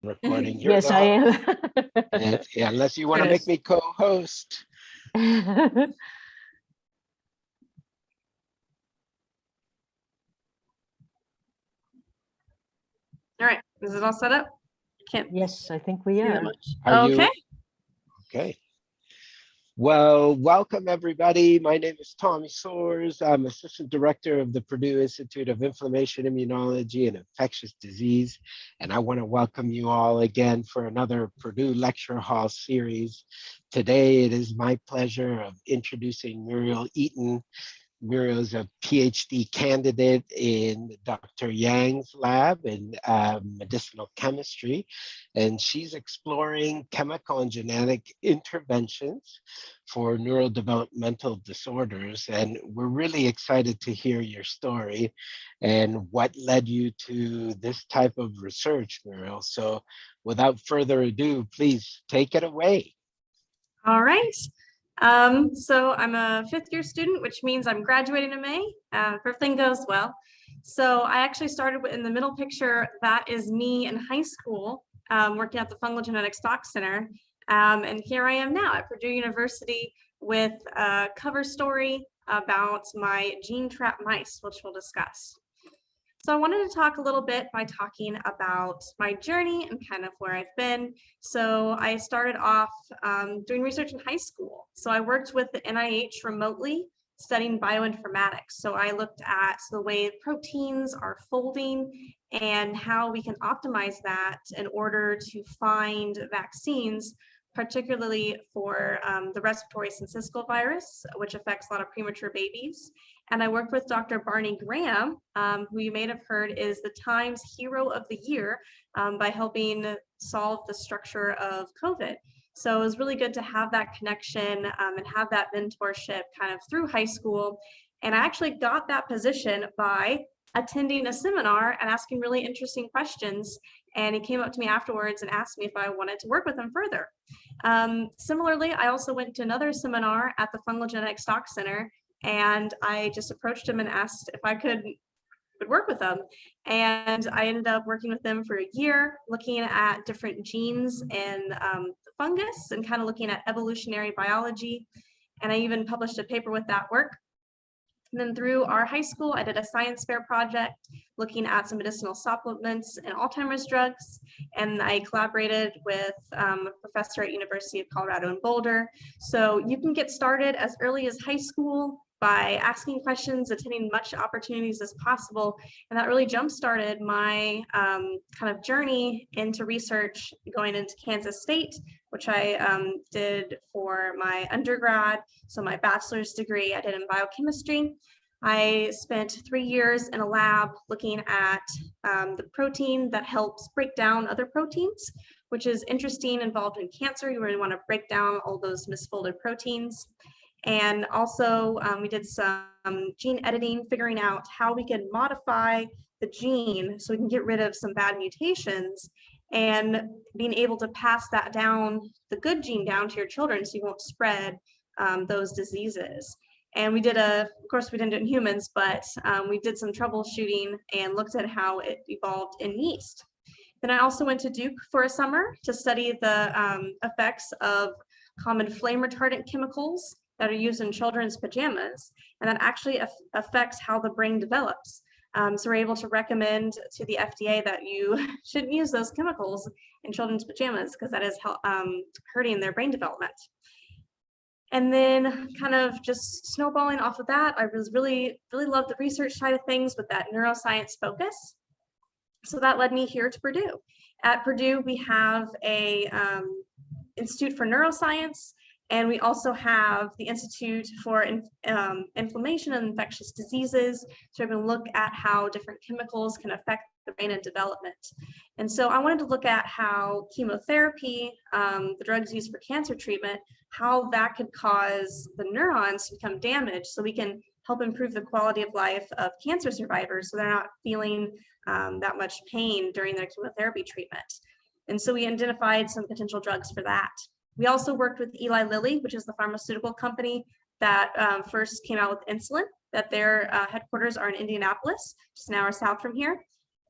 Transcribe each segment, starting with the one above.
Recording, you're Yes, I not. am. Yeah, unless you want There to it make is. me co-host. All right, is it all set up? Can't Yes, I think we see that are. much. Are Okay. you okay? Well, welcome everybody. My name is Tommy Soares. I'm Assistant Director of the Purdue Institute of Inflammation, Immunology, and Infectious Disease. And I want to welcome you all again for another Purdue Lecture Hall series. Today, it is my pleasure of introducing Muriel Eaton. Muriel is a PhD candidate in Dr. Yang's lab in medicinal chemistry, and she's exploring chemical and genetic interventions for neurodevelopmental disorders. And we're really excited to hear your story and what led you to this type of research, Muriel. So without further ado, please take it away. All right. So I'm a fifth-year student, which means I'm graduating in May. If everything goes well. So I actually started in the middle picture. That is me in high school, working at the Fungal Genetic Stock Center. And here I am now at Purdue University with a cover story about my gene trap mice, which we'll discuss. So I wanted to talk a little bit by talking about my journey and kind of where I've been. So I started off doing research in high school. So I worked with the NIH remotely studying bioinformatics. So I looked at the way proteins are folding and how we can optimize that in order to find vaccines, particularly for the respiratory syncytial virus, which affects a lot of premature babies. And I worked with Dr. Barney Graham, who you may have heard is the Times Hero of the Year by helping solve the structure of COVID. So it was really good to have that connection and have that mentorship kind of through high school. And I actually got that position by attending a seminar and asking really interesting questions. And he came up to me afterwards and asked me if I wanted to work with him further. Similarly, I also went to another seminar at the Fungal Genetic Stock Center, and I just approached him and asked if I could work with them. And I ended up working with them for a year, looking at different genes in the fungus and kind of looking at evolutionary biology. And I even published a paper with that work. And then through our high school, I did a science fair project looking at some medicinal supplements and Alzheimer's drugs. And I collaborated with a professor at University of Colorado in Boulder. So you can get started as early as high school by asking questions, attending much opportunities as possible. And that really jump-started my kind of journey into research going into Kansas State, which I did for my undergrad. So my bachelor's degree I did in biochemistry. I spent 3 years in a lab looking at the protein that helps break down other proteins, which is interesting, involved in cancer. You really want to break down all those misfolded proteins. And also we did some gene editing, figuring out how we can modify the gene so we can get rid of some bad mutations and being able to pass that down, the good gene down to your children so you won't spread those diseases. And we did of course we didn't do it in humans, but we did some troubleshooting and looked at how it evolved in yeast. Then I also went to Duke for a summer to study the effects of common flame retardant chemicals that are used in children's pajamas, and that actually affects how the brain develops. So we're able to recommend to the FDA that you shouldn't use those chemicals in children's pajamas because that is hurting their brain development. And then kind of just snowballing off of that, I was really loved the research side of things with that neuroscience focus. So that led me here to Purdue. At Purdue, we have a Institute for Neuroscience, and we also have the Institute for Inflammation and Infectious Diseases. So we're going to look at how different chemicals can affect the brain and development. And so I wanted to look at how chemotherapy, the drugs used for cancer treatment, how that could cause the neurons to become damaged so we can help improve the quality of life of cancer survivors so they're not feeling that much pain during their chemotherapy treatment. And so we identified some potential drugs for that. We also worked with Eli Lilly, which is the pharmaceutical company that first came out with insulin, that their headquarters are in Indianapolis, just an hour south from here.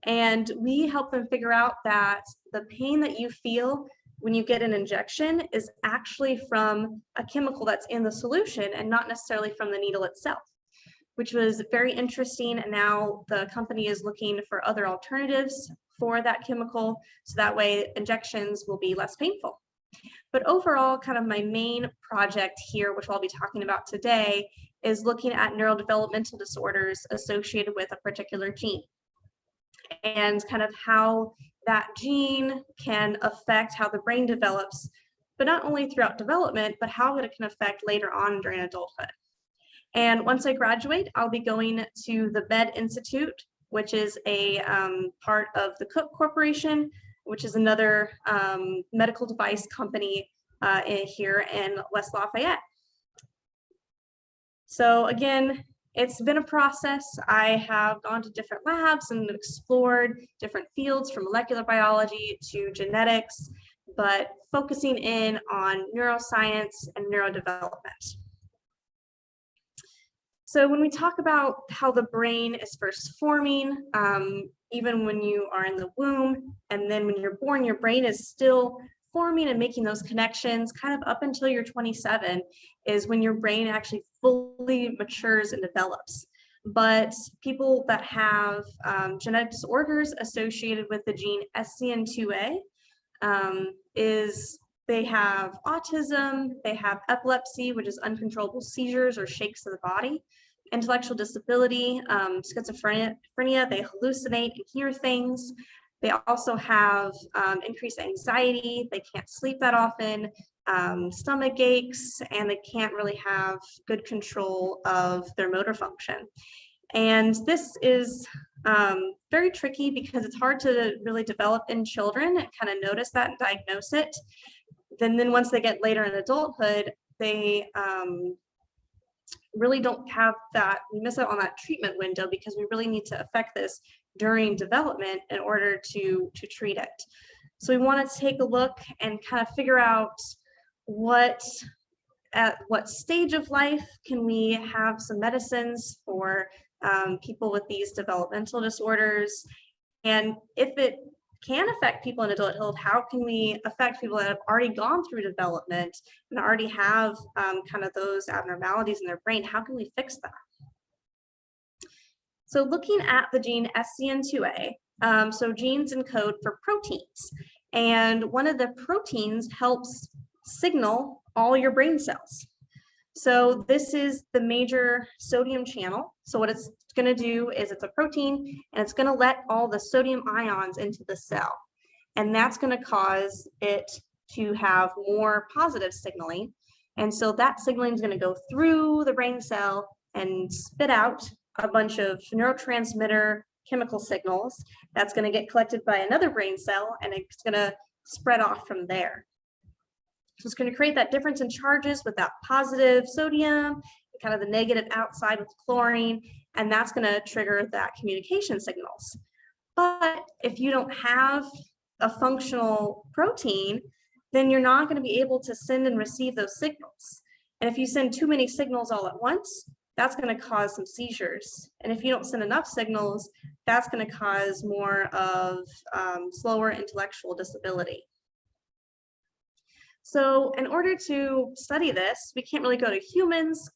And we help them figure out that the pain that you feel when you get an injection is actually from a chemical that's in the solution and not necessarily from the needle itself, which was very interesting. And now the company is looking for other alternatives for that chemical, so that way injections will be less painful. But overall, kind of my main project here, which I'll be talking about today, is looking at neurodevelopmental disorders associated with a particular gene, and kind of how that gene can affect how the brain develops, but not only throughout development, but how it can affect later on during adulthood. And once I graduate, I'll be going to the Med Institute, which is a part of the Cook Corporation, which is another medical device company here in West Lafayette. So again, it's been a process. I have gone to different labs and explored different fields from molecular biology to genetics, but focusing in on neuroscience and neurodevelopment. So when we talk about how the brain is first forming, even when you are in the womb, and then when you're born, your brain is still forming and making those connections kind of up until you're 27 is when your brain actually fully matures and develops. But people that have genetic disorders associated with the gene SCN2A they have autism, they have epilepsy, which is uncontrollable seizures or shakes of the body, intellectual disability, schizophrenia, they hallucinate and hear things. They also have increased anxiety, they can't sleep that often, stomach aches, and they can't really have good control of their motor function. And this is very tricky because it's hard to really develop in children and kind of notice that and diagnose it. Then once they get later in adulthood, they really don't have that, we miss out on that treatment window because we really need to affect this during development in order to treat it. So we want to take a look and kind of figure out at what stage of life can we have some medicines for people with these developmental disorders, and if it can affect people in adulthood, how can we affect people that have already gone through development and already have kind of those abnormalities in their brain? How can we fix that? So looking at the gene SCN2A, so genes encode for proteins, and one of the proteins helps signal all your brain cells. So this is the major sodium channel. So what it's going to do is it's a protein and it's going to let all the sodium ions into the cell. And that's going to cause it to have more positive signaling. And so that signaling is going to go through the brain cell and spit out a bunch of neurotransmitter chemical signals. That's going to get collected by another brain cell and it's going to spread off from there. So it's going to create that difference in charges with that positive sodium, kind of the negative outside with chlorine, and that's going to trigger that communication signals. But if you don't have a functional protein, then you're not going to be able to send and receive those signals. And if you send too many signals all at once, that's going to cause some seizures. And if you don't send enough signals, that's going to cause more of slower intellectual disability. So in order to study this, we can't really go to humans.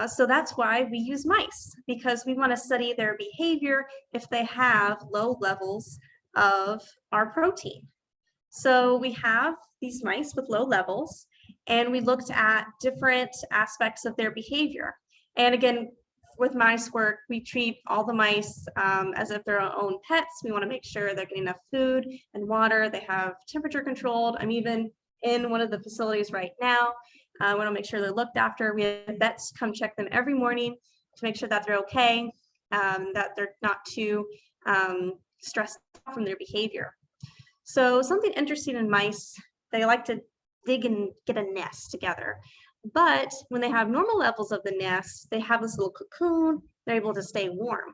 So that's why we use mice, because we want to study their behavior if they have low levels of our protein. So we have these mice with low levels, and we looked at different aspects of their behavior. And again, with mice work, we treat all the mice as if they're our own pets. We want to make sure they're getting enough food and water. They have temperature controlled. I'm even in one of the facilities right now. I want to make sure they're looked after. We have vets come check them every morning to make sure that they're okay, that they're not too stressed out from their behavior. So something interesting in mice, they like to dig and get a nest together. But when they have normal levels of the nest, they have this little cocoon, they're able to stay warm.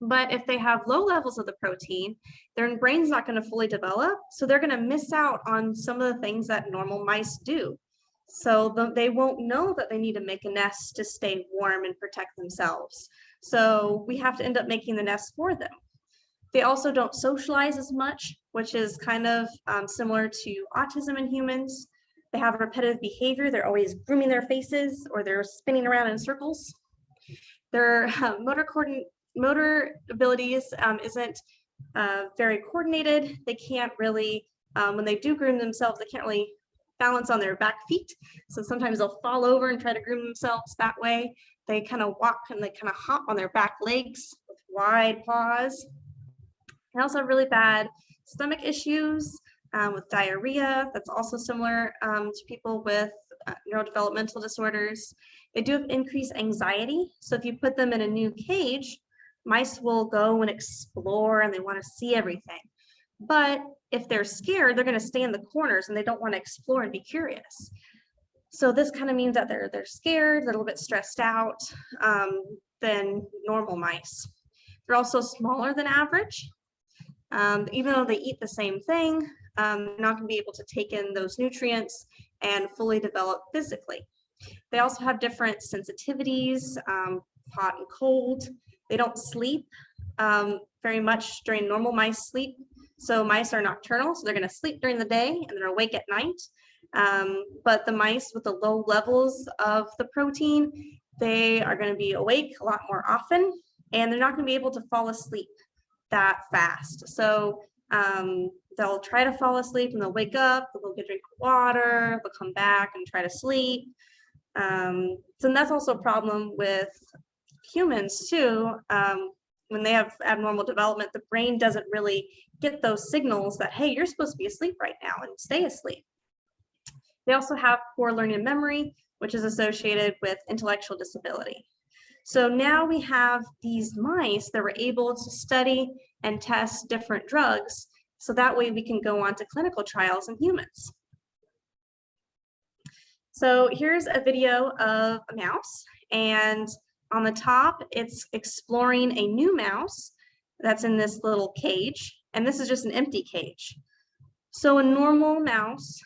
But if they have low levels of the protein, their brain's not going to fully develop, so they're going to miss out on some of the things that normal mice do. So they won't know that they need to make a nest to stay warm and protect themselves. So we have to end up making the nest for them. They also don't socialize as much, which is kind of similar to autism in humans. They have repetitive behavior. They're always grooming their faces or they're spinning around in circles. Their motor abilities isn't very coordinated. They can't really, when they do groom themselves, they can't really balance on their back feet. So sometimes they'll fall over and try to groom themselves that way. They kind of walk and they kind of hop on their back legs with wide paws. They also have really bad stomach issues with diarrhea. That's also similar to people with neurodevelopmental disorders. They do have increased anxiety. So if you put them in a new cage, mice will go and explore and they want to see everything. But if they're scared, they're going to stay in the corners and they don't want to explore and be curious. So this kind of means that they're scared, they're a little bit stressed out than normal mice. They're also smaller than average. Even though they eat the same thing, they're not going to be able to take in those nutrients and fully develop physically. They also have different sensitivities, hot and cold. They don't sleep very much during normal mice sleep. So mice are nocturnal, so they're going to sleep during the day and they're awake at night. But the mice with the low levels of the protein, they are going to be awake a lot more often, and they're not going to be able to fall asleep that fast. So they'll try to fall asleep and they'll wake up, they'll get a drink of water, they'll come back and try to sleep. So that's also a problem with humans too. When they have abnormal development, the brain doesn't really get those signals that, hey, you're supposed to be asleep right now and stay asleep. They also have poor learning and memory, which is associated with intellectual disability. So now we have these mice that were able to study and test different drugs. So that way we can go on to clinical trials in humans. So here's a video of a mouse, and on the top, it's exploring a new mouse that's in this little cage, and this is just an empty cage. So a normal mouse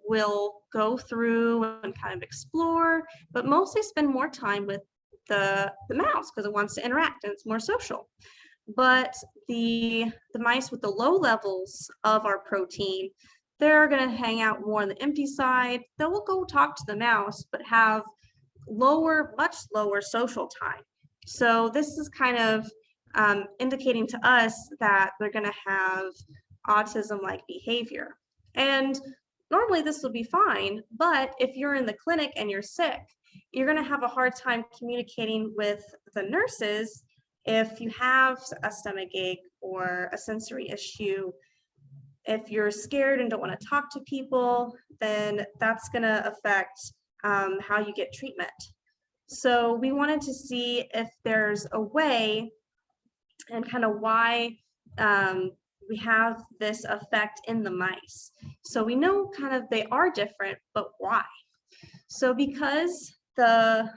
will go through and kind of explore, but mostly spend more time with the mouse because it wants to interact and it's more social. But the mice with the low levels of our protein, they're going to hang out more on the empty side. They will go talk to the mouse, but have much lower social time. So this is kind of indicating to us that they're going to have autism-like behavior. And normally this will be fine, but if you're in the clinic and you're sick, you're going to have a hard time communicating with the nurses if you have a stomach ache or a sensory issue. If you're scared and don't want to talk to people, then that's going to affect how you get treatment. So we wanted to see if there's a way and kind of why we have this effect in the mice. So we know kind of they are different, but why? So because the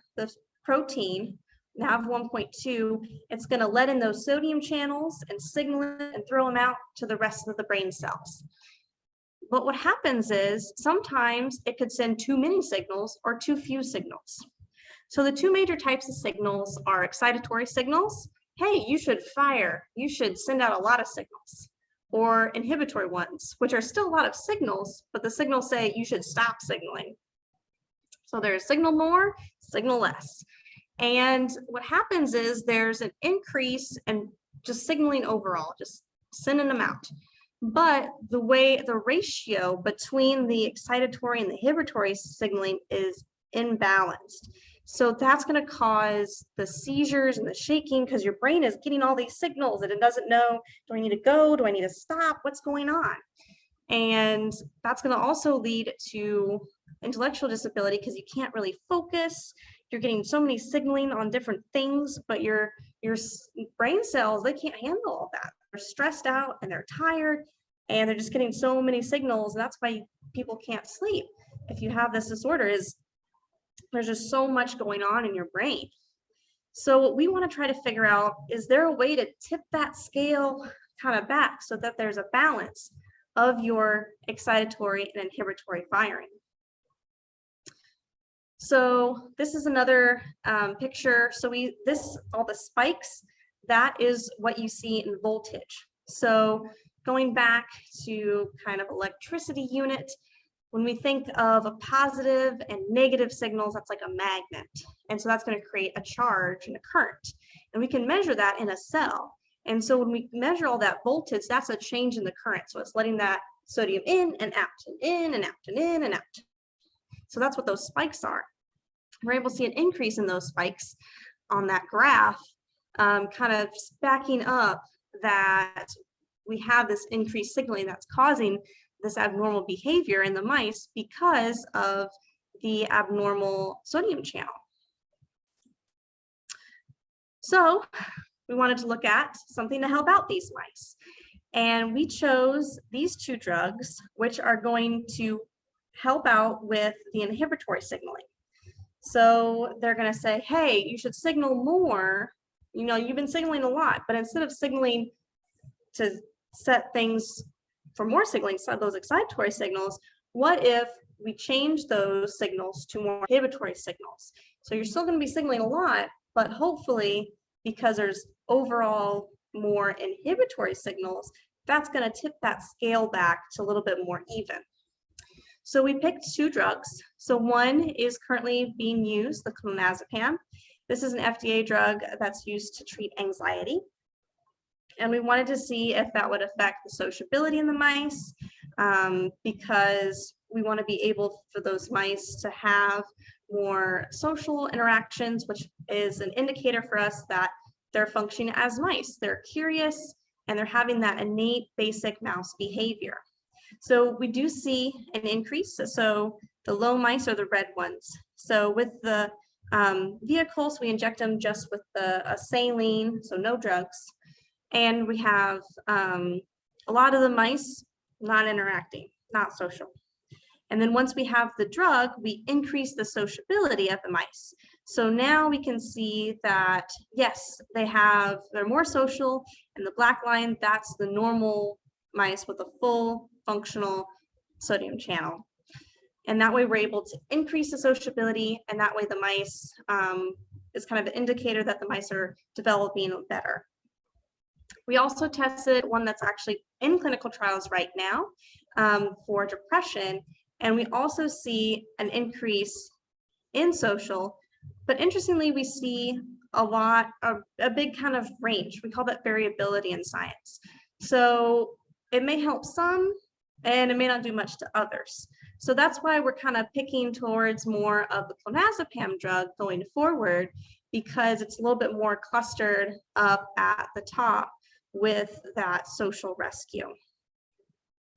protein, NaV1.2, it's going to let in those sodium channels and signal it and throw them out to the rest of the brain cells. But what happens is sometimes it could send too many signals or too few signals. So the two major types of signals are excitatory signals. Hey, you should fire. You should send out a lot of signals. Or inhibitory ones, which are still a lot of signals, but the signals say you should stop signaling. So there's signal more, signal less. And what happens is there's an increase in just signaling overall, just sending them out. But the ratio between the excitatory and the inhibitory signaling is imbalanced. So that's going to cause the seizures and the shaking because your brain is getting all these signals and it doesn't know, do I need to go? Do I need to stop? What's going on? And that's going to also lead to intellectual disability because you can't really focus. You're getting so many signaling on different things, but your brain cells, they can't handle all that. They're stressed out and they're tired and they're just getting so many signals. And that's why people can't sleep. If you have this disorder, is there's just so much going on in your brain. So what we want to try to figure out, is there a way to tip that scale kind of back so that there's a balance of your excitatory and inhibitory firing? So this is another picture. So all the spikes, that is what you see in voltage. So going back to kind of electricity unit, when we think of a positive and negative signals, that's like a magnet. And so that's going to create a charge and a current. And we can measure that in a cell. And so when we measure all that voltage, that's a change in the current. So it's letting that sodium in and out and in and out and in and out. So that's what those spikes are. We're able to see an increase in those spikes on that graph, kind of backing up that we have this increased signaling that's causing this abnormal behavior in the mice because of the abnormal sodium channel. So we wanted to look at something to help out these mice. And we chose these two drugs, which are going to help out with the inhibitory signaling. So they're going to say, hey, you should signal more. You know, you've been signaling a lot, but instead of signaling to set things for more signaling, so those excitatory signals, what if we change those signals to more inhibitory signals? So you're still going to be signaling a lot, but hopefully, because there's overall more inhibitory signals, that's going to tip that scale back to a little bit more even. So we picked two drugs. So one is currently being used, the clonazepam. This is an FDA drug that's used to treat anxiety. And we wanted to see if that would affect the sociability in the mice, because we want to be able for those mice to have more social interactions, which is an indicator for us that they're functioning as mice. They're curious and they're having that innate basic mouse behavior. So we do see an increase. So the low mice are the red ones. So with the vehicles, we inject them just with a saline, so no drugs. And we have a lot of the mice not interacting, not social. And then once we have the drug, we increase the sociability of the mice. So now we can see that, yes, they're more social, and the black line, that's the normal mice with a full functional sodium channel. And that way we're able to increase the sociability, and that way the mice is kind of an indicator that the mice are developing better. We also tested one that's actually in clinical trials right now for depression, and we also see an increase in social, but interestingly, we see a big kind of range. We call that variability in science. So it may help some, and it may not do much to others. So that's why we're kind of picking towards more of the clonazepam drug going forward, because it's a little bit more clustered up at the top with that social rescue.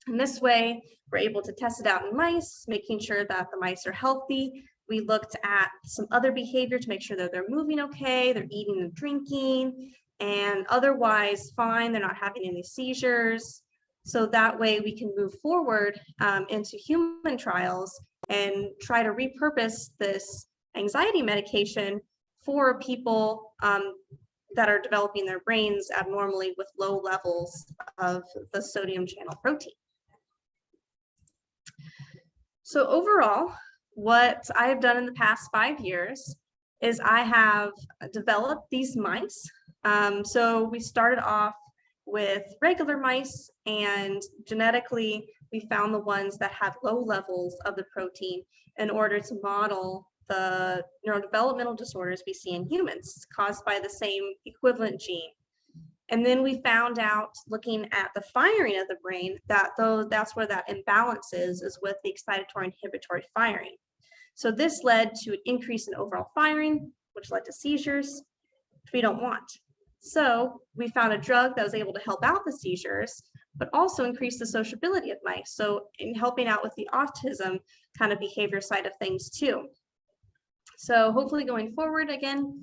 And this way, we're able to test it out in mice, making sure that the mice are healthy. We looked at some other behavior to make sure that they're moving okay, they're eating and drinking, and otherwise fine, they're not having any seizures. So that way we can move forward into human trials and try to repurpose this anxiety medication for people that are developing their brains abnormally with low levels of the sodium channel protein. So overall, what I have done in the past 5 years is I have developed these mice. So we started off with regular mice, and genetically, we found the ones that had low levels of the protein in order to model the neurodevelopmental disorders we see in humans caused by the same equivalent gene. And then we found out, looking at the firing of the brain, that that's where that imbalance is with the excitatory inhibitory firing. So this led to an increase in overall firing, which led to seizures, which we don't want. So we found a drug that was able to help out the seizures, but also increase the sociability of mice. So in helping out with the autism kind of behavior side of things too. So hopefully going forward, again,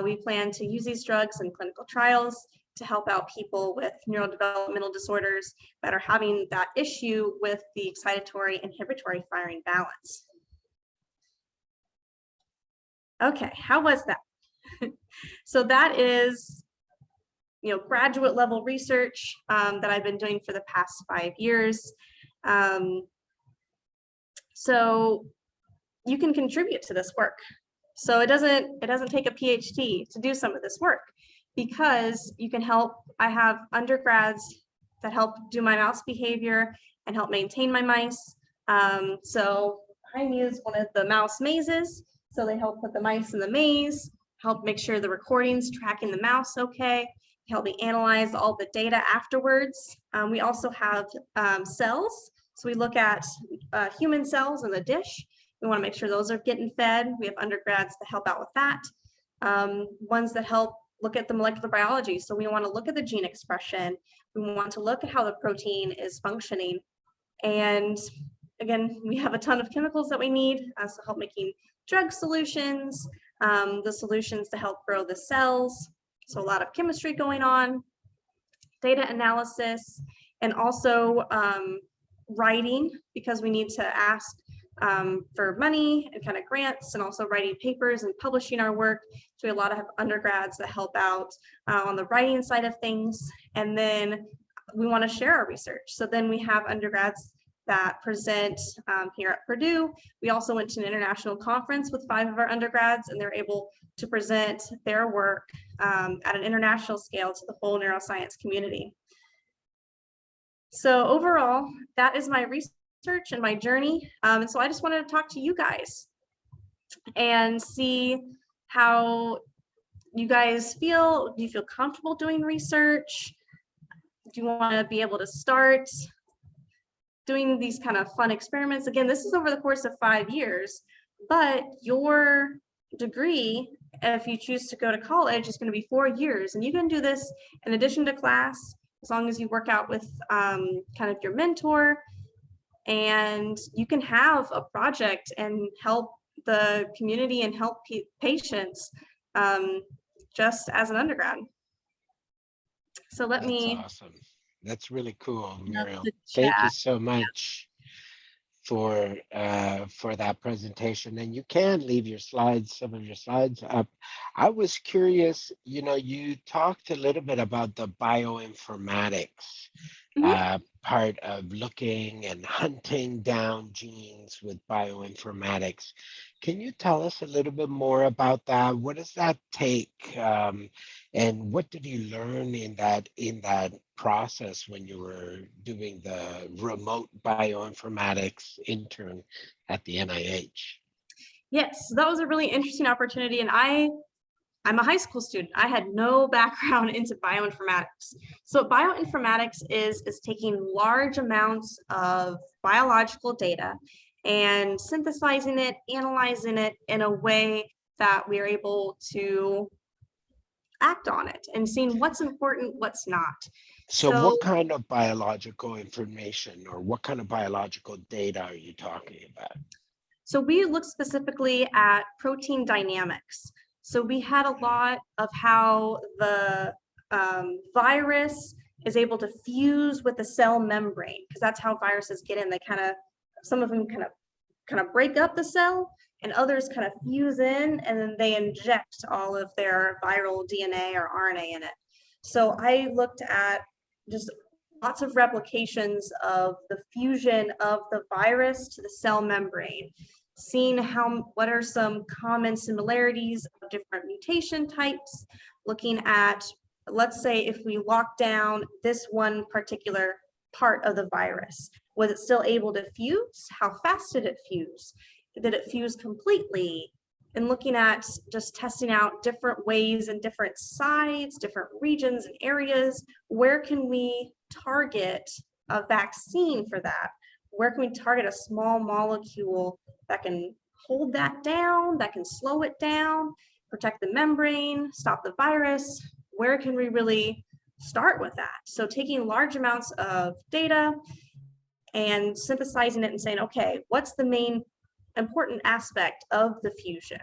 we plan to use these drugs in clinical trials to help out people with neurodevelopmental disorders that are having that issue with the excitatory inhibitory firing balance. Okay, how was that? So that is, graduate level research that I've been doing for the past 5 years. So you can contribute to this work. So it doesn't take a PhD to do some of this work, because you can help. I have undergrads that help do my mouse behavior and help maintain my mice. So I use one of the mouse mazes. So they help put the mice in the maze, help make sure the recording's tracking the mouse okay, help me analyze all the data afterwards. We also have cells. So we look at human cells in the dish. We want to make sure those are getting fed. We have undergrads that help out with that. Ones that help look at the molecular biology. So we want to look at the gene expression. We want to look at how the protein is functioning. And again, we have a ton of chemicals that we need to help making drug solutions, the solutions to help grow the cells. So a lot of chemistry going on, data analysis, and also writing, because we need to ask for money and kind of grants, and also writing papers and publishing our work. So we have a lot of undergrads that help out on the writing side of things. And then we want to share our research. So then we have undergrads that present here at Purdue. We also went to an international conference with 5 of our undergrads, and they're able to present their work at an international scale to the whole neuroscience community. So overall, that is my research and my journey. And so I just wanted to talk to you guys and see how you guys feel. Do you feel comfortable doing research? Do you want to be able to start doing these kind of fun experiments? Again, this is over the course of 5 years, but your degree, if you choose to go to college, is going to be 4 years, and you can do this in addition to class, as long as you work out with kind of your mentor, and you can have a project and help the community and help patients just as an undergrad. So let me. That's awesome. That's really cool, Muriel. the Thank you chat. so much for that presentation. And you can leave your slides, some of your slides up. I was curious, you know, you talked a little bit about the bioinformatics part of looking and hunting down genes with bioinformatics. Can you tell us a little bit more about that? What does that take? And what did you learn in that process when you were doing the remote bioinformatics intern at the NIH? Yes, that was a really interesting opportunity, and I'm a high school student. I had no background into bioinformatics. So bioinformatics is taking large amounts of biological data and synthesizing it, analyzing it in a way that we're able to act on it and seeing what's important, what's not. So what kind of biological information or what kind of biological data are you talking about? So we looked specifically at protein dynamics. So we had a lot of how the virus is able to fuse with the cell membrane, because that's how viruses get in. They some of them kind of break up the cell, and others kind of fuse in, and then they inject all of their viral DNA or RNA in it. So I looked at just lots of replications of the fusion of the virus to the cell membrane, seeing what are some common similarities of different mutation types, looking at, let's say, if we lock down this one particular part of the virus, was it still able to fuse? How fast did it fuse? Did it fuse completely? And looking at just testing out different ways and different sites, different regions and areas. Where can we target a vaccine for that? Where can we target a small molecule that can hold that down, that can slow it down, protect the membrane, stop the virus? Where can we really start with that? So taking large amounts of data and synthesizing it and saying, okay, what's the main important aspect of the fusion?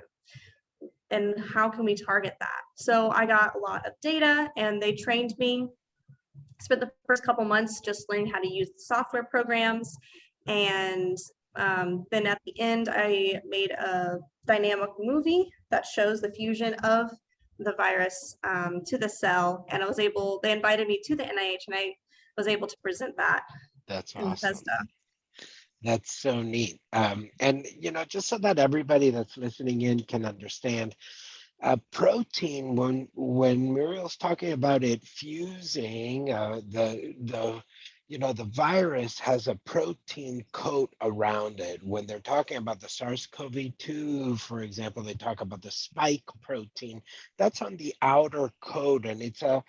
And how can we target that? So I got a lot of data, and they trained me. Spent the first couple months just learning how to use the software programs. And then at the end, I made a dynamic movie that shows the fusion of the virus to the cell. And they invited me to the NIH, and I was able to present that. That's awesome. That's so neat. And, you know, just so that everybody that's listening in can understand, A protein, when Muriel's talking about it fusing, the virus has a protein coat around it. When they're talking about the SARS-CoV-2, for example, they talk about the spike protein. That's on the outer coat, and it's a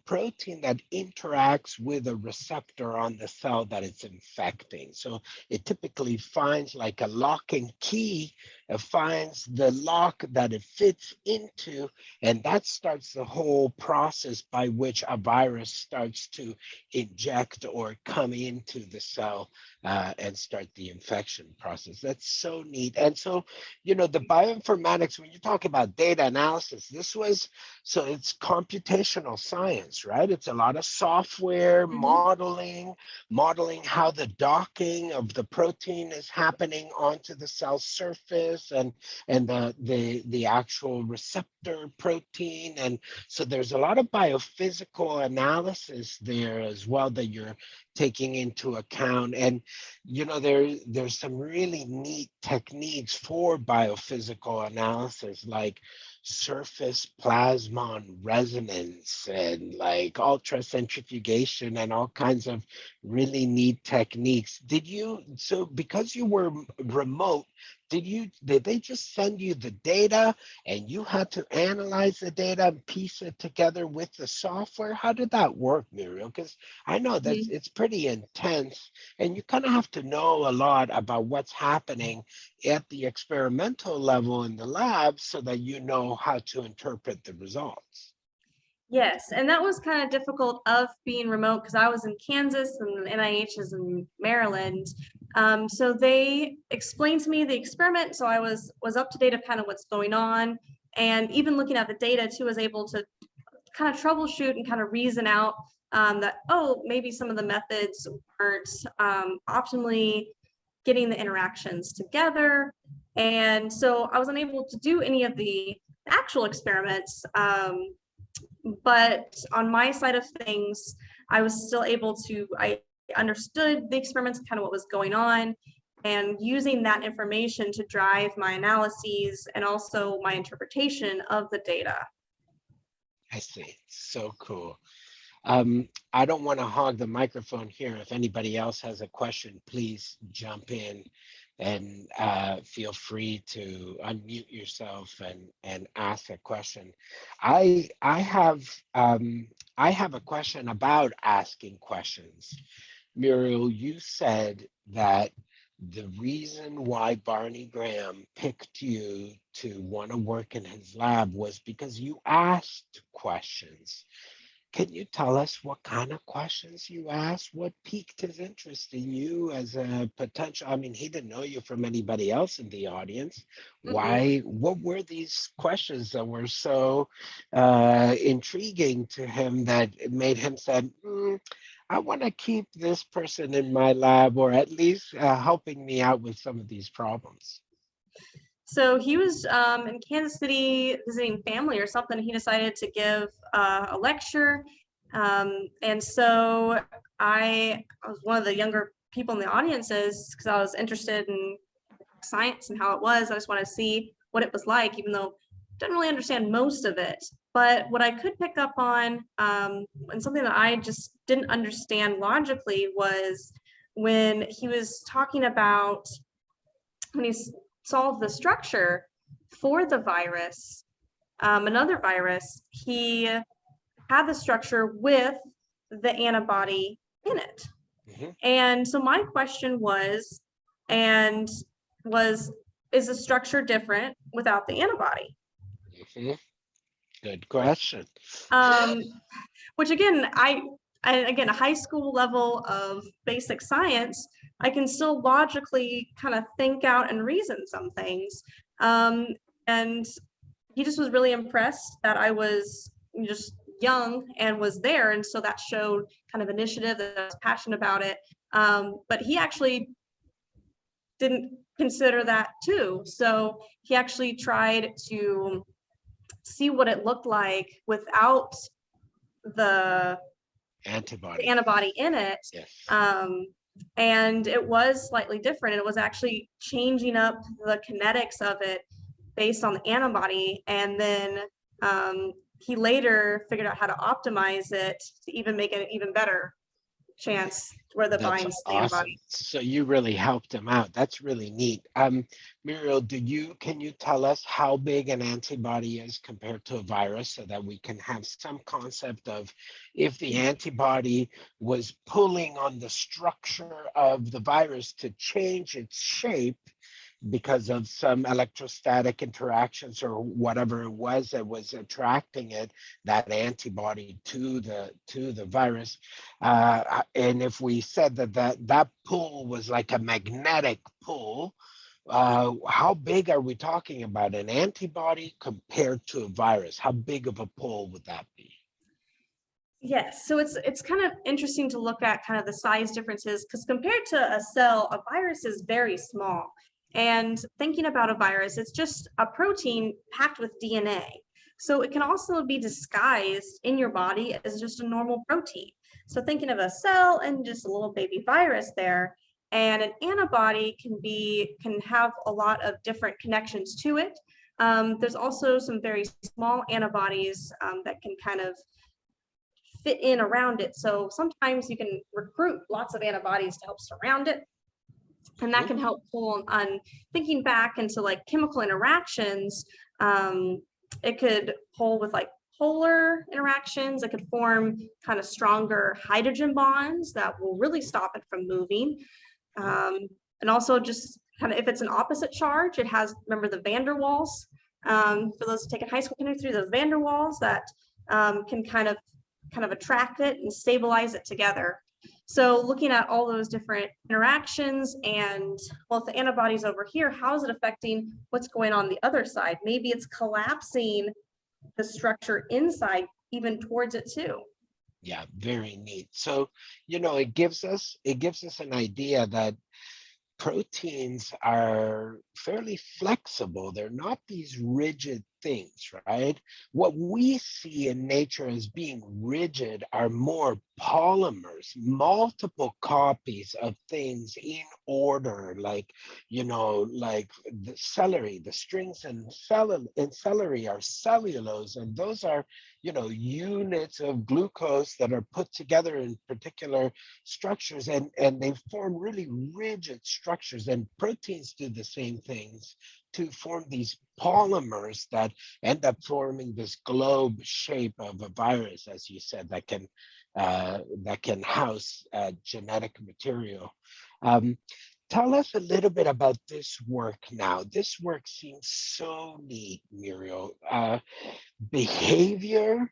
protein that interacts with a receptor on the cell that it's infecting. So it typically finds like a lock and key. It finds the lock that it fits into, and that starts the whole process by which a virus starts to inject or come into the cell and start the infection process. That's so neat. And so, the bioinformatics, when you talk about data analysis, so it's computational science, right? It's a lot of software modeling how the docking of the protein is happening onto the cell surface and the actual receptor protein. And so there's a lot of biophysical analysis there as well that you're taking into account. And there's some really neat techniques for biophysical analysis, like surface plasmon resonance and like ultracentrifugation and all kinds of really neat techniques. So because you were remote, did they just send you the data and you had to analyze the data and piece it together with the software? How did that work, Muriel? Because I know that it's pretty intense, and you kind of have to know a lot about what's happening at the experimental level in the lab so that you know how to interpret the results. Yes, and that was kind of difficult of being remote because I was in Kansas and the NIH is in Maryland. So they explained to me the experiment, so I was up to date of kind of what's going on, and even looking at the data too, was able to kind of troubleshoot and kind of reason out that, maybe some of the methods aren't optimally getting the interactions together. And so I was unable to do any of the actual experiments. But on my side of things, I was still able to, I understood the experiments, kind of what was going on, and using that information to drive my analyses and also my interpretation of the data. I see. So cool. I don't want to hog the microphone here. If anybody else has a question, please jump in and feel free to unmute yourself and ask a question. I have a question about asking questions. Muriel, you said that the reason why Barney Graham picked you to want to work in his lab was because you asked questions. Can you tell us what kind of questions you asked? What piqued his interest in you as a potential? I mean, he didn't know you from anybody else in the audience. Why? What were these questions that were so intriguing to him that it made him say, I want to keep this person in my lab, or at least helping me out with some of these problems? So he was in Kansas City visiting family or something. He decided to give a lecture. And so I was one of the younger people in the audiences because I was interested in science and how it was. I just wanted to see what it was like, even though I didn't really understand most of it. But what I could pick up on, and something that I just didn't understand logically, was when he was talking about when he solved the structure for the virus, another virus, he had the structure with the antibody in it. And so my question was, is the structure different without the antibody? Good question. Which again, again, a high school level of basic science, I can still logically kind of think out and reason some things. And he just was really impressed that I was just young and was there. And so that showed kind of initiative, that I was passionate about it. But he actually didn't consider that too. So he actually tried to see what it looked like without the antibody in it. Yes. And it was slightly different. It was actually changing up the kinetics of it based on the antibody, and then he later figured out how to optimize it to even make it an even better chance where the That's binds the awesome. antibody. So you really helped him out. That's really neat. Muriel, can you tell us how big an antibody is compared to a virus so that we can have some concept of if the antibody was pulling on the structure of the virus to change its shape because of some electrostatic interactions or whatever it was that was attracting it, that antibody to the virus. And if we said that pull was like a magnetic pull, how big are we talking about? An antibody compared to a virus? How big of a pull would that be? Yes, so it's kind of interesting to look at kind of the size differences, because compared to a cell, a virus is very small. And thinking about a virus, it's just a protein packed with DNA. So it can also be disguised in your body as just a normal protein. So thinking of a cell and just a little baby virus there, and an antibody can have a lot of different connections to it. There's also some very small antibodies that can kind of fit in around it. So sometimes you can recruit lots of antibodies to help surround it. And that can help pull on thinking back into like chemical interactions. It could pull with like polar interactions. It could form kind of stronger hydrogen bonds that will really stop it from moving. And also just kind of if it's an opposite charge, it has, remember the van der Waals. For those who take in high school chemistry, those van der Waals that can kind of attract it and stabilize it together. So looking at all those different interactions and, well, if the antibody's over here, how is it affecting what's going on the other side? Maybe it's collapsing the structure inside even towards it too. Yeah, very neat. So, it gives us an idea that proteins are fairly flexible. They're not these rigid things, right? What we see in nature as being rigid are more polymers, multiple copies of things in order, like the celery, the strings in celery are cellulose, and those are units of glucose that are put together in particular structures, and they form really rigid structures. And proteins do the same things to form these polymers that end up forming this globe shape of a virus, as you said, that can house genetic material. Tell us a little bit about this work now. This work seems so neat, Muriel. Behavior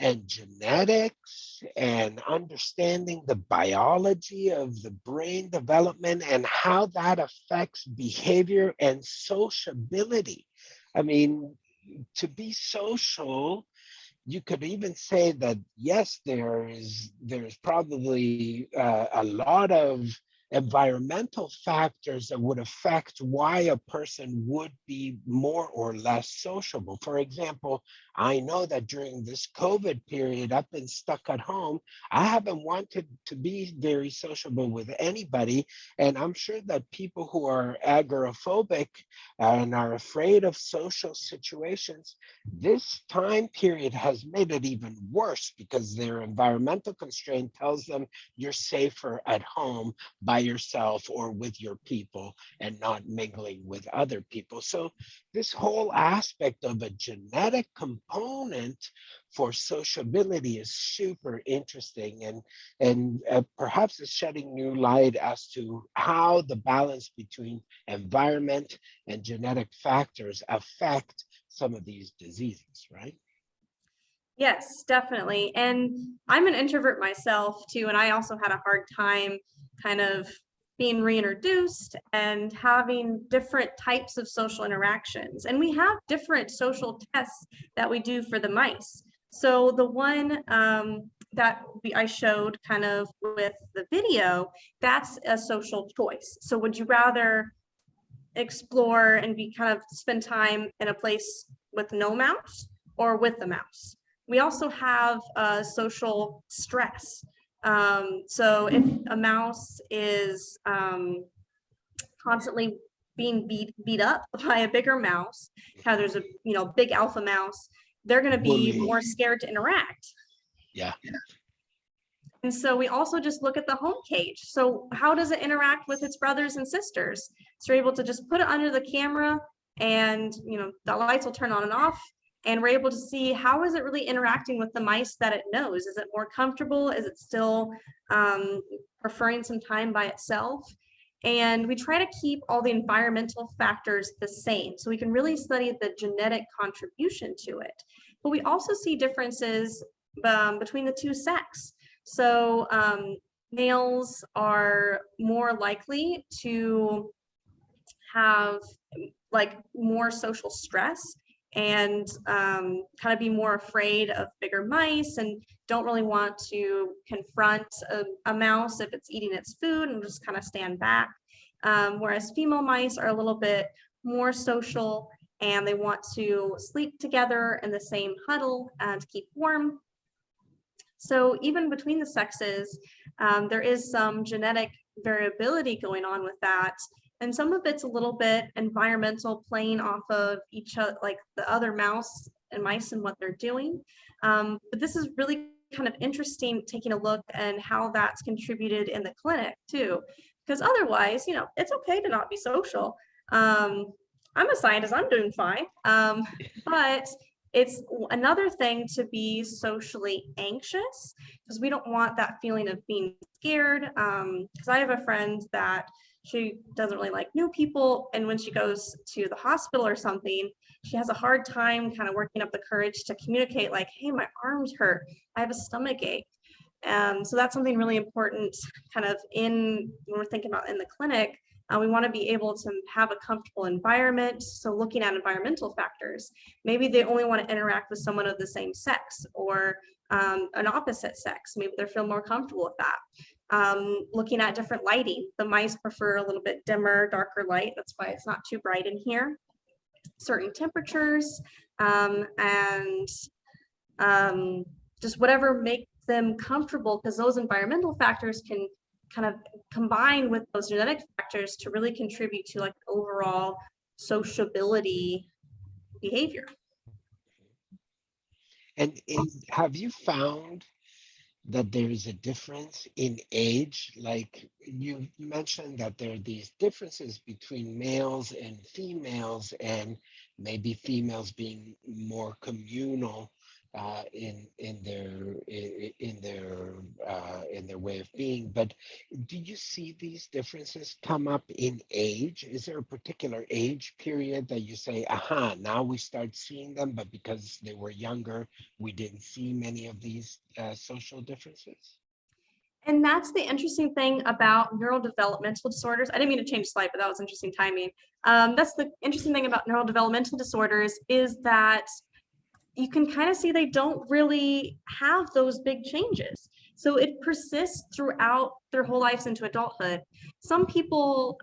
and genetics and understanding the biology of the brain development and how that affects behavior and sociability. I mean, to be social, you could even say that, yes, there's probably a lot of environmental factors that would affect why a person would be more or less sociable. For example, I know that during this COVID period, I've been stuck at home. I haven't wanted to be very sociable with anybody. And I'm sure that people who are agoraphobic and are afraid of social situations, this time period has made it even worse because their environmental constraint tells them you're safer at home by yourself or with your people and not mingling with other people. So this whole aspect of a genetic component for sociability is super interesting, and perhaps it's shedding new light as to how the balance between environment and genetic factors affect some of these diseases, right? Yes, definitely. And I'm an introvert myself too, and I also had a hard time kind of being reintroduced and having different types of social interactions. And we have different social tests that we do for the mice. So the one that I showed kind of with the video, that's a social choice. So would you rather explore and be kind of spend time in a place with no mouse or with the mouse? We also have social stress. So if a mouse is constantly being beat up by a bigger mouse, how there's a big alpha mouse, they're going to be Bully. more scared to interact. Yeah. And so we also just look at the home cage. So how does it interact with its brothers and sisters? So you're able to just put it under the camera and, the lights will turn on and off. And we're able to see how is it really interacting with the mice that it knows? Is it more comfortable? Is it still preferring some time by itself? And we try to keep all the environmental factors the same, so we can really study the genetic contribution to it. But we also see differences between the two sexes. So males are more likely to have like more social stress and kind of be more afraid of bigger mice and don't really want to confront a mouse if it's eating its food and just kind of stand back. Whereas female mice are a little bit more social and they want to sleep together in the same huddle to keep warm. So even between the sexes, there is some genetic variability going on with that. And some of it's a little bit environmental, playing off of each other, like the other mouse and mice and what they're doing. But this is really kind of interesting, taking a look and how that's contributed in the clinic too. Because otherwise, it's okay to not be social. I'm a scientist, I'm doing fine. But it's another thing to be socially anxious because we don't want that feeling of being scared. Because I have a friend that she doesn't really like new people. And when she goes to the hospital or something, she has a hard time kind of working up the courage to communicate like, hey, my arms hurt. I have a stomach ache. So that's something really important kind of when we're thinking about in the clinic. We want to be able to have a comfortable environment. So looking at environmental factors, maybe they only want to interact with someone of the same sex or an opposite sex. Maybe they feel more comfortable with that. Looking at different lighting, the mice prefer a little bit dimmer, darker light. That's why it's not too bright in here. Certain temperatures and just whatever makes them comfortable, because those environmental factors can kind of combine with those genetic factors to really contribute to like overall sociability behavior. And have you found that there is a difference in age? Like you mentioned that there are these differences between males and females, and maybe females being more communal in their way of being. But do you see these differences come up in age? Is there a particular age period that you say, aha, now we start seeing them, but because they were younger, we didn't see many of these social differences? And that's the interesting thing about neurodevelopmental disorders. I didn't mean to change slide, but that was interesting timing. That's the interesting thing about neurodevelopmental disorders is that you can kind of see they don't really have those big changes. So it persists throughout their whole lives into adulthood. Some people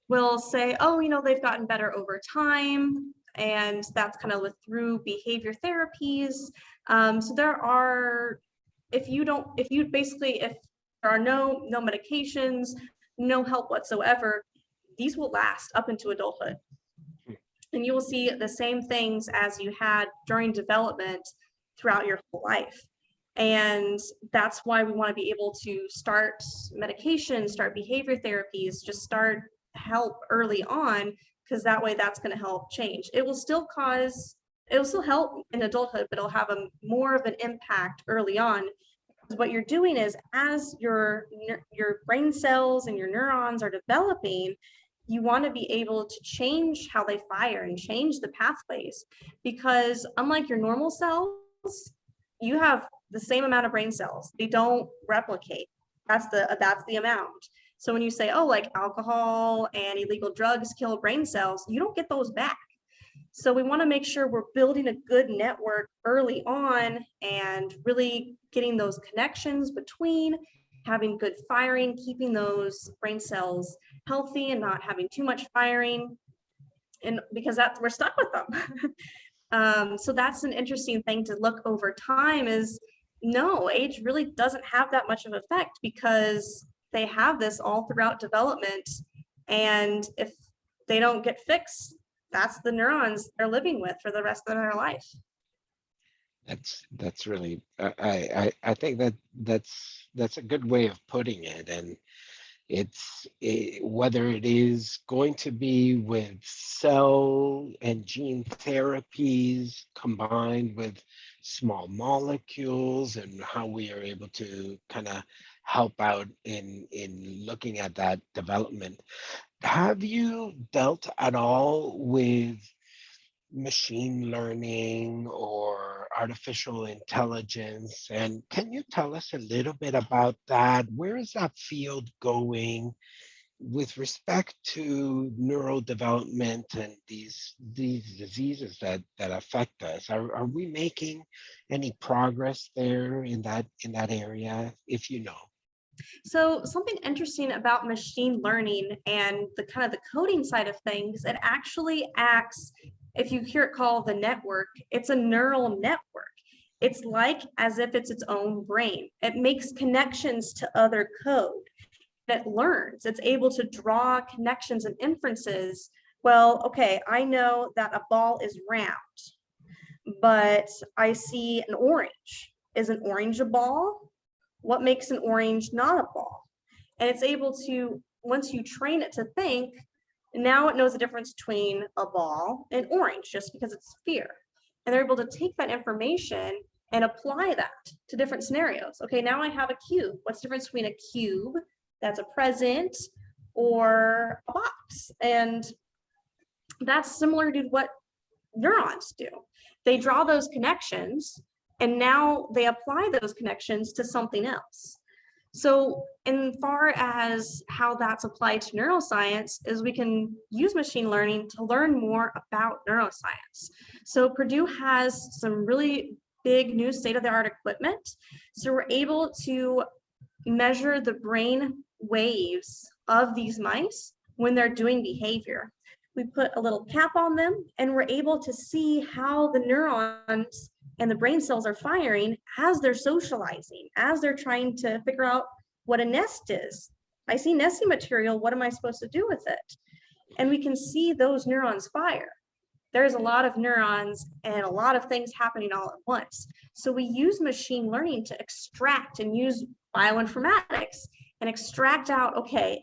will say, oh, they've gotten better over time. And that's kind of through behavior therapies. So there are, if there are no medications, no help whatsoever, these will last up into adulthood. And you will see the same things as you had during development throughout your whole life. And that's why we want to be able to start medication, start behavior therapies, just start help early on, because that way that's going to help change. It will still help in adulthood, but it'll have more of an impact early on. Because what you're doing is as your brain cells and your neurons are developing, you want to be able to change how they fire and change the pathways, because unlike your normal cells, you have the same amount of brain cells. They don't replicate. That's the amount. So when you say, oh, like alcohol and illegal drugs kill brain cells, you don't get those back. So we want to make sure we're building a good network early on and really getting those connections between, having good firing, keeping those brain cells healthy and not having too much firing, and because we're stuck with them. So that's an interesting thing to look over time is, no, age really doesn't have that much of an effect because they have this all throughout development And if they don't get fixed, that's the neurons they're living with for the rest of their life. That's really I think that's a good way of putting it, and whether it is going to be with cell and gene therapies combined with small molecules, and how we are able to kind of help out in looking at that development. Have you dealt at all with machine learning or artificial intelligence? And can you tell us a little bit about that? Where is that field going with respect to neurodevelopment and these diseases that affect us? Are we making any progress there in that area, if you know? So something interesting about machine learning and the kind of the coding side of things, it actually acts, if you hear it called the network, it's a neural network. It's like as if it's its own brain. It makes connections to other code. It learns, it's able to draw connections and inferences. Well, okay, I know that a ball is round, but I see an orange. Is an orange a ball? What makes an orange not a ball? And it's able to, once you train it to think, now it knows the difference between a ball and orange just because it's sphere. And they're able to take that information and apply that to different scenarios. Okay, now I have a cube. What's the difference between a cube that's a present or a box? And that's similar to what neurons do. They draw those connections and now they apply those connections to something else. So in far as how that's applied to neuroscience is we can use machine learning to learn more about neuroscience. So Purdue has some really big new state-of-the-art equipment. So we're able to measure the brain waves of these mice when they're doing behavior. We put a little cap on them and we're able to see how the neurons and the brain cells are firing as they're socializing, as they're trying to figure out what a nest is. I see nesting material, what am I supposed to do with it? And we can see those neurons fire. There's a lot of neurons and a lot of things happening all at once. So we use machine learning to extract and use bioinformatics and extract out, okay,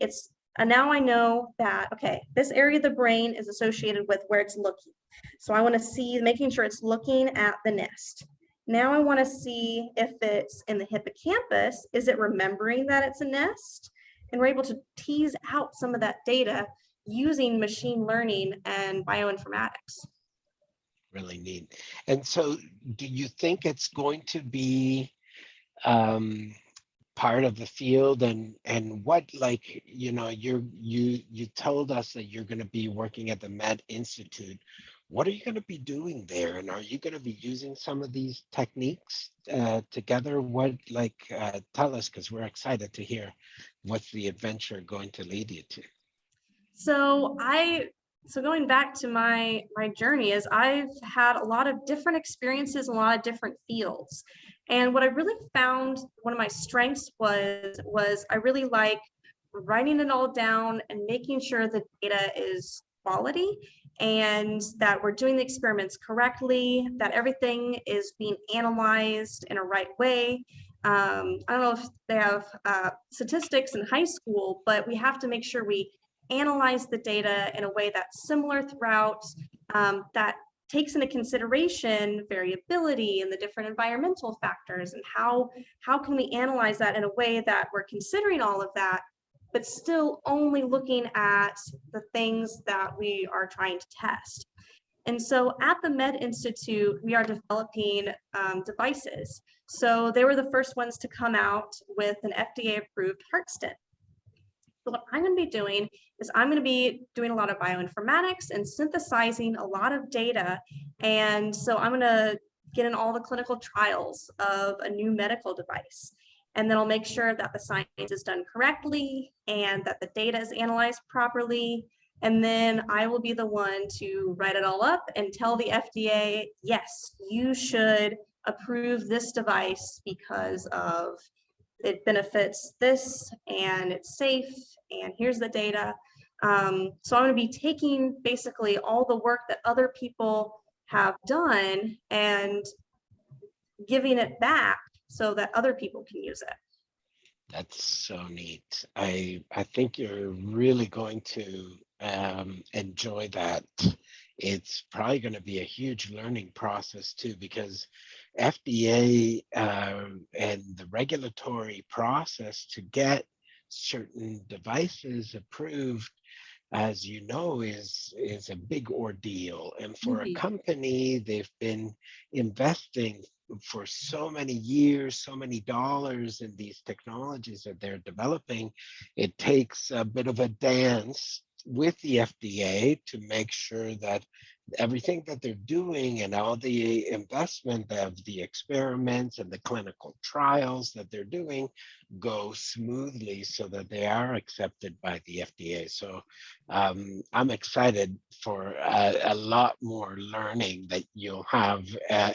and now I know that, okay, this area of the brain is associated with where it's looking. So I want to see, making sure it's looking at the nest. Now I want to see if it's in the hippocampus, is it remembering that it's a nest? And we're able to tease out some of that data using machine learning and bioinformatics. Really neat. And so do you think it's going to be part of the field, and what, like, you told us that you're going to be working at the Med Institute. What are you going to be doing there, and are you going to be using some of these techniques together? Tell us, because we're excited to hear what's the adventure going to lead you to. So going back to my journey is I've had a lot of different experiences, a lot of different fields. And what I really found one of my strengths was I really like writing it all down and making sure the data is quality and that we're doing the experiments correctly, that everything is being analyzed in a right way. I don't know if they have statistics in high school, but we have to make sure we analyze the data in a way that's similar throughout, that takes into consideration variability and the different environmental factors, and how can we analyze that in a way that we're considering all of that, but still only looking at the things that we are trying to test. And so at the Med Institute, we are developing devices. So they were the first ones to come out with an FDA-approved heart stent. So what I'm going to be doing is I'm going to be doing a lot of bioinformatics and synthesizing a lot of data. And so I'm going to get in all the clinical trials of a new medical device. And then I'll make sure that the science is done correctly and that the data is analyzed properly. And then I will be the one to write it all up and tell the FDA, yes, you should approve this device because of it benefits this and it's safe and here's the data. So I'm going to be taking basically all the work that other people have done and giving it back so that other people can use it. That's so neat. I think you're really going to enjoy that. It's probably going to be a huge learning process too, because FDA and the regulatory process to get certain devices approved, as you know, is a big ordeal. And for a company, they've been investing for so many years, so many dollars in these technologies that they're developing. It takes a bit of a dance with the FDA to make sure that everything that they're doing and all the investment of the experiments and the clinical trials that they're doing go smoothly so that they are accepted by the FDA. So I'm excited for a lot more learning that you'll have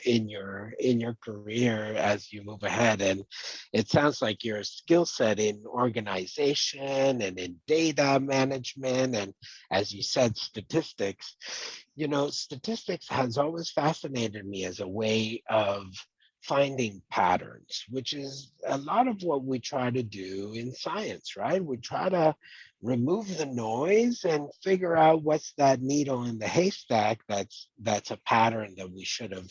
in your career as you move ahead. And it sounds like your skill set in organization and in data management, and as you said, statistics. You know, statistics has always fascinated me as a way of finding patterns, which is a lot of what we try to do in science, right? We try to remove the noise and figure out what's that needle in the haystack that's a pattern that we should have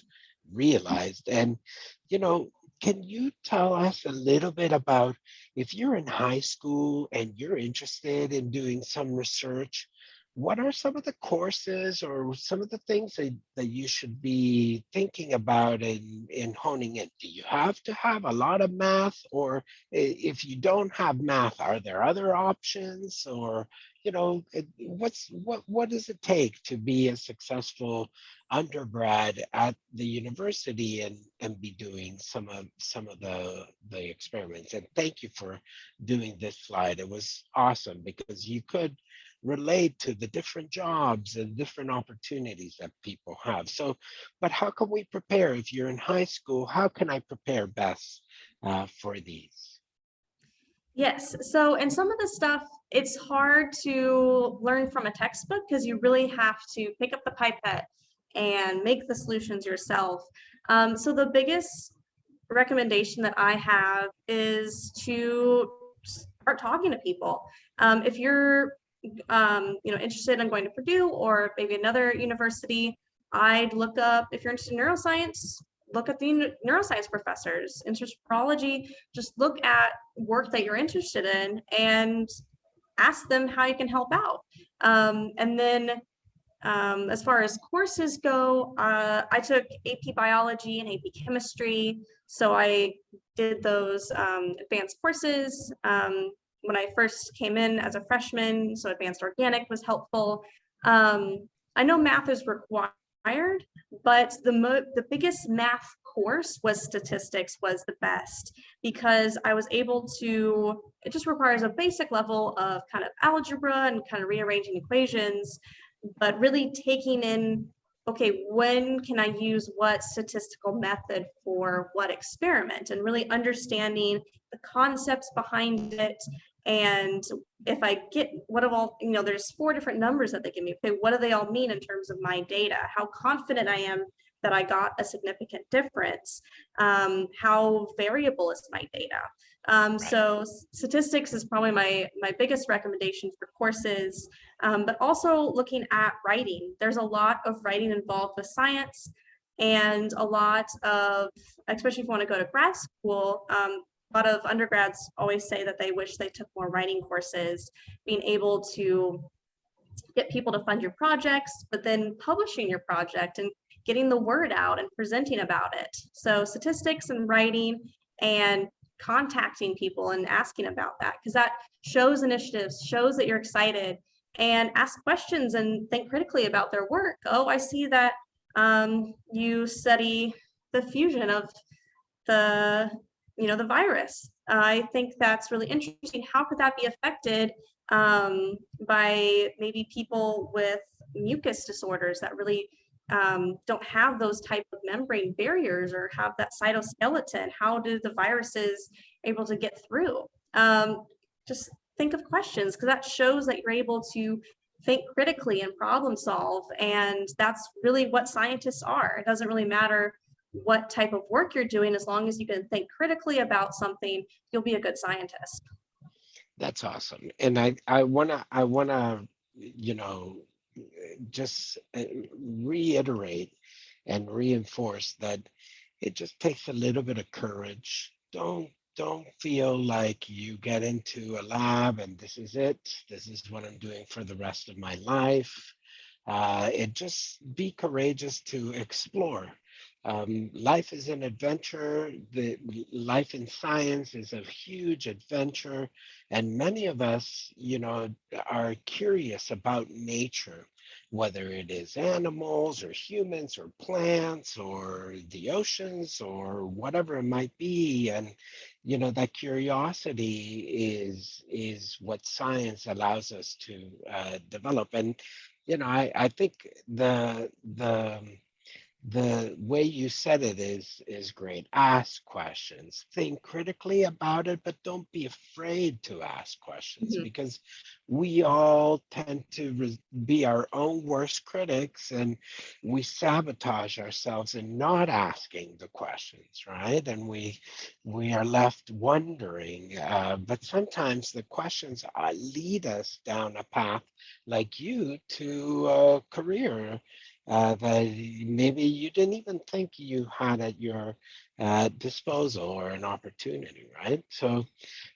realized. And, you know, can you tell us a little bit about, if you're in high school and you're interested in doing some research, what are some of the courses or some of the things that you should be thinking about in honing it? Do you have to have a lot of math, or if you don't have math, are there other options? Or, you know, what does it take to be a successful undergrad at the university and be doing some of the experiments? And thank you for doing this slide. It was awesome because you could relate to the different jobs and different opportunities that people have. So, but how can we prepare? If you're in high school, how can I prepare best for these? Yes. So, and some of the stuff, it's hard to learn from a textbook because you really have to pick up the pipette and make the solutions yourself. So the biggest recommendation that I have is to start talking to people. If you're interested in going to Purdue or maybe another university, I'd look up, if you're interested in neuroscience, look at the neuroscience professors. Interest neurology, just look at work that you're interested in and ask them how you can help out. And then as far as courses go, I took AP Biology and AP Chemistry, so I did those advanced courses when I first came in as a freshman, so advanced organic was helpful. I know math is required, but the biggest math course was statistics was the best, because I was able to, it just requires a basic level of kind of algebra and kind of rearranging equations, but really taking in, okay, when can I use what statistical method for what experiment, and really understanding the concepts behind it. And if I get what of all, there's 4 different numbers that they give me. Okay, what do they all mean in terms of my data? How confident I am that I got a significant difference? How variable is my data? Right. So statistics is probably my biggest recommendation for courses, but also looking at writing. There's a lot of writing involved with science, and a lot of, especially if you want to go to grad school, a lot of undergrads always say that they wish they took more writing courses, being able to get people to fund your projects, but then publishing your project and getting the word out and presenting about it. So statistics and writing and contacting people and asking about that, because that shows initiatives, shows that you're excited, and ask questions and think critically about their work. Oh, I see that you study the fusion of the virus. I think that's really interesting. How could that be affected by maybe people with mucus disorders that really don't have those type of membrane barriers or have that cytoskeleton? How do the viruses able to get through? Just think of questions, because that shows that you're able to think critically and problem solve. And that's really what scientists are. It doesn't really matter what type of work you're doing, as long as you can think critically about something, you'll be a good scientist. That's awesome. And I wanna, you know, just reiterate and reinforce that it just takes a little bit of courage. Don't feel like you get into a lab and this is it. This is what I'm doing for the rest of my life. And just be courageous to explore. Life is an adventure. The life in science is a huge adventure, and many of us, are curious about nature, whether it is animals or humans or plants or the oceans or whatever it might be. And that curiosity is what science allows us to develop. And I think the way you said it is great. Ask questions, think critically about it, but don't be afraid to ask questions, Mhm. because we all tend to be our own worst critics, and we sabotage ourselves in not asking the questions, right? And we are left wondering, but sometimes the questions lead us down a path, like you, to a career that maybe you didn't even think you had at your disposal, or an opportunity, right? So,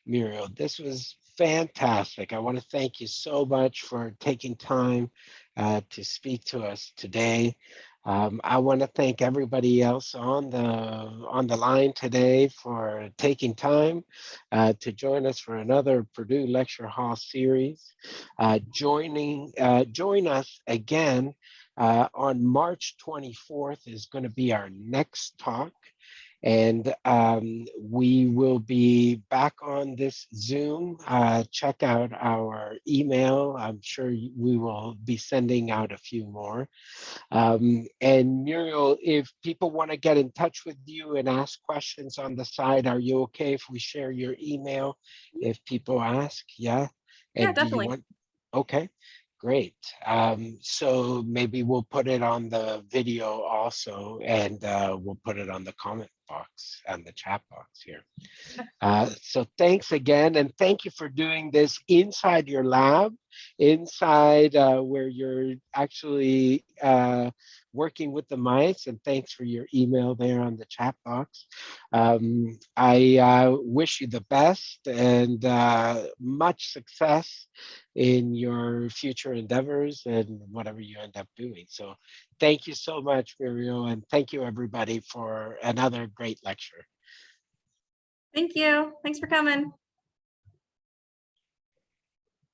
Muriel, this was fantastic. I want to thank you so much for taking time to speak to us today. I want to thank everybody else on the line today for taking time to join us for another Purdue Lecture Hall series. Join us again on March 24th is going to be our next talk. And we will be back on this Zoom. Check out our email. I'm sure we will be sending out a few more. And Muriel, if people want to get in touch with you and ask questions on the side, are you okay if we share your email if people ask? Yeah. Yeah, And do you definitely. want? Okay. Great. So maybe we'll put it on the video also, and we'll put it on the comment box and the chat box here. So thanks again, and thank you for doing this inside your lab, inside where you're actually working with the mice, and thanks for your email there on the chat box. I wish you the best and much success in your future endeavors and whatever you end up doing. So thank you so much, Muriel, and thank you everybody for another great lecture. Thank you. Thanks for coming.